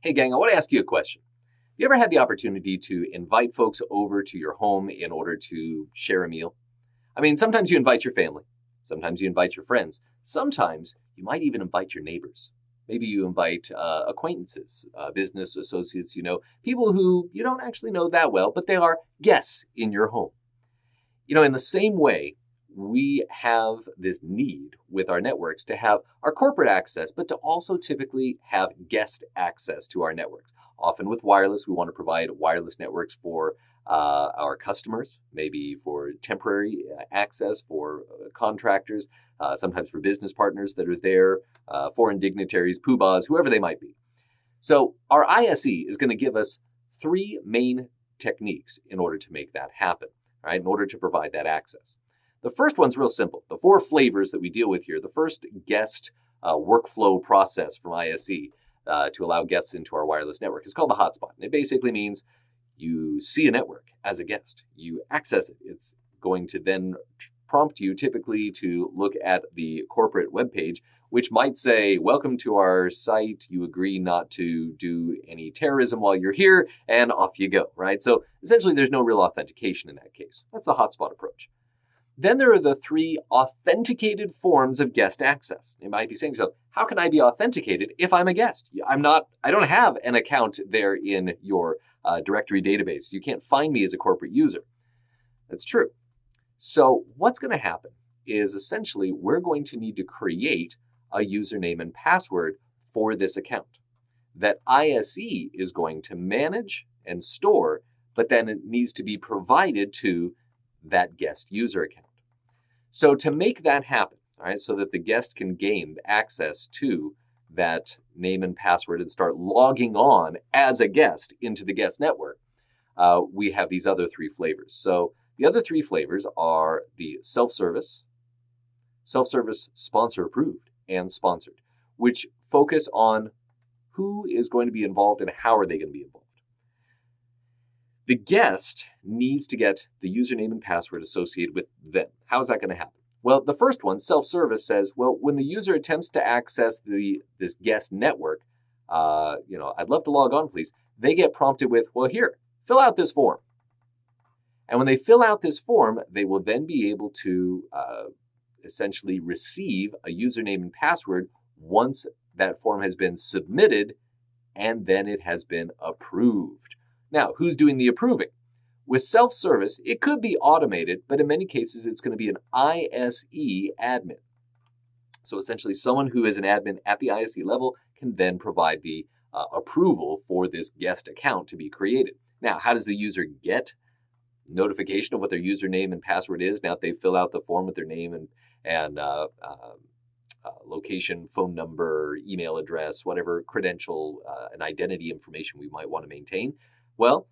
Hey gang, I want to ask you a question. Have you ever had the opportunity to invite folks over to your home in order to share a meal? I mean, sometimes you invite your family, sometimes you invite your friends, sometimes you might even invite your neighbors. Maybe you invite acquaintances, business associates, people who you don't actually know that well, but they are guests in your home. In the same way, we have this need with our networks to have our corporate access, but to also typically have guest access to our networks. Often with wireless, we want to provide wireless networks for our customers, maybe for temporary access for contractors, sometimes for business partners that are there, foreign dignitaries, poobahs, whoever they might be. So our ISE is going to give us three main techniques in order to make that happen, right? In order to provide that access. The first one's real simple. The four flavors that we deal with here, the first guest workflow process from ISE to allow guests into our wireless network is called the hotspot. And it basically means you see a network as a guest. You access it. It's going to then prompt you typically to look at the corporate webpage, which might say, welcome to our site. You agree not to do any terrorism while you're here, and off you go, right? So essentially, there's no real authentication in that case. That's the hotspot approach. Then there are the three authenticated forms of guest access. You might be saying to yourself, how can I be authenticated if I'm a guest? I don't have an account there in your directory database. You can't find me as a corporate user. That's true. So what's going to happen is essentially we're going to need to create a username and password for this account that ISE is going to manage and store, but then it needs to be provided to that guest user account. So to make that happen, all right, so that the guest can gain access to that name and password and start logging on as a guest into the guest network, we have these other three flavors. So the other three flavors are the self-service sponsor approved, and sponsored, which focus on who is going to be involved and how are they going to be involved. The guest needs to get the username and password associated with them. How is that going to happen? Well, the first one, self-service, says, well, when the user attempts to access this guest network, I'd love to log on, please. They get prompted with, well, here, fill out this form. And when they fill out this form, they will then be able to essentially receive a username and password once that form has been submitted and then it has been approved. Now, who's doing the approving? With self-service, it could be automated, but in many cases, it's going to be an ISE admin. So essentially, someone who is an admin at the ISE level can then provide the approval for this guest account to be created. Now, how does the user get notification of what their username and password is now that they fill out the form with their name and location, phone number, email address, whatever credential and identity information we might want to maintain? Well,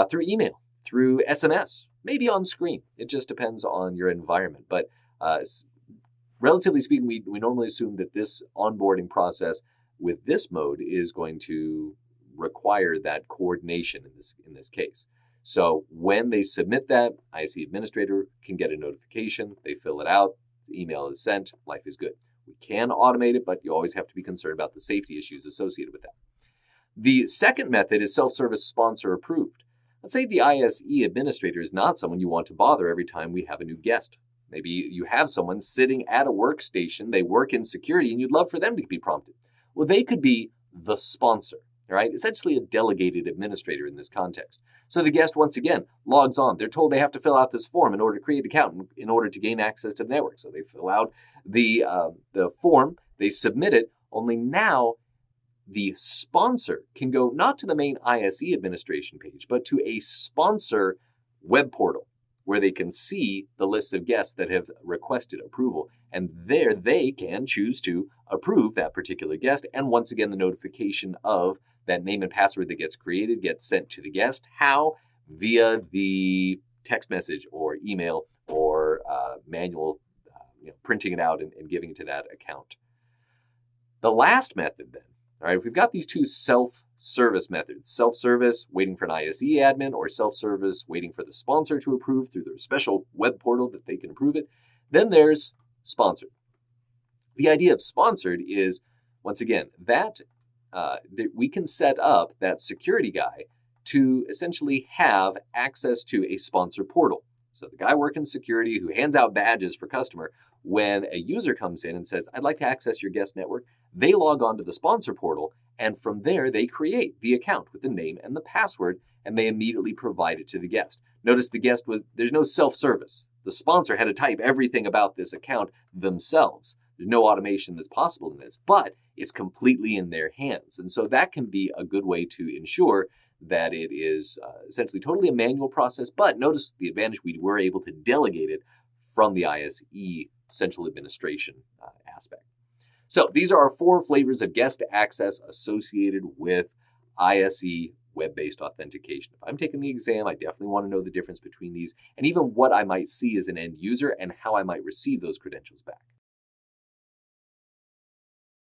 through email, through SMS, maybe on screen. It just depends on your environment. But relatively speaking, we normally assume that this onboarding process with this mode is going to require that coordination in this case. So when they submit that, ISE administrator can get a notification. They fill it out. The email is sent. Life is good. We can automate it, but you always have to be concerned about the safety issues associated with that. The second method is self-service sponsor approved. Let's say the ISE administrator is not someone you want to bother every time we have a new guest. Maybe you have someone sitting at a workstation, they work in security, and you'd love for them to be prompted. Well, they could be the sponsor, right? Essentially a delegated administrator in this context. So the guest, once again, logs on. They're told they have to fill out this form in order to create an account, in order to gain access to the network. So they fill out the form, they submit it, only now the sponsor can go not to the main ISE administration page, but to a sponsor web portal where they can see the list of guests that have requested approval. And there they can choose to approve that particular guest. And once again, the notification of that name and password that gets created gets sent to the guest. How? Via the text message or email or manual printing it out and giving it to that account. The last method then, all right, if we've got these two self-service methods, self-service waiting for an ISE admin or self-service waiting for the sponsor to approve through their special web portal that they can approve it, then there's sponsored. The idea of sponsored is, once again, that we can set up that security guy to essentially have access to a sponsor portal. So the guy working security who hands out badges for customer, when a user comes in and says, I'd like to access your guest network, they log on to the sponsor portal, and from there they create the account with the name and the password, and they immediately provide it to the guest. Notice there's no self-service. The sponsor had to type everything about this account themselves. There's no automation that's possible in this, but it's completely in their hands. And so that can be a good way to ensure that it is essentially totally a manual process. But notice the advantage, we were able to delegate it from the ISE central administration aspect. So these are our 4 flavors of guest access associated with ISE web-based authentication. If I'm taking the exam, I definitely want to know the difference between these and even what I might see as an end user and how I might receive those credentials back.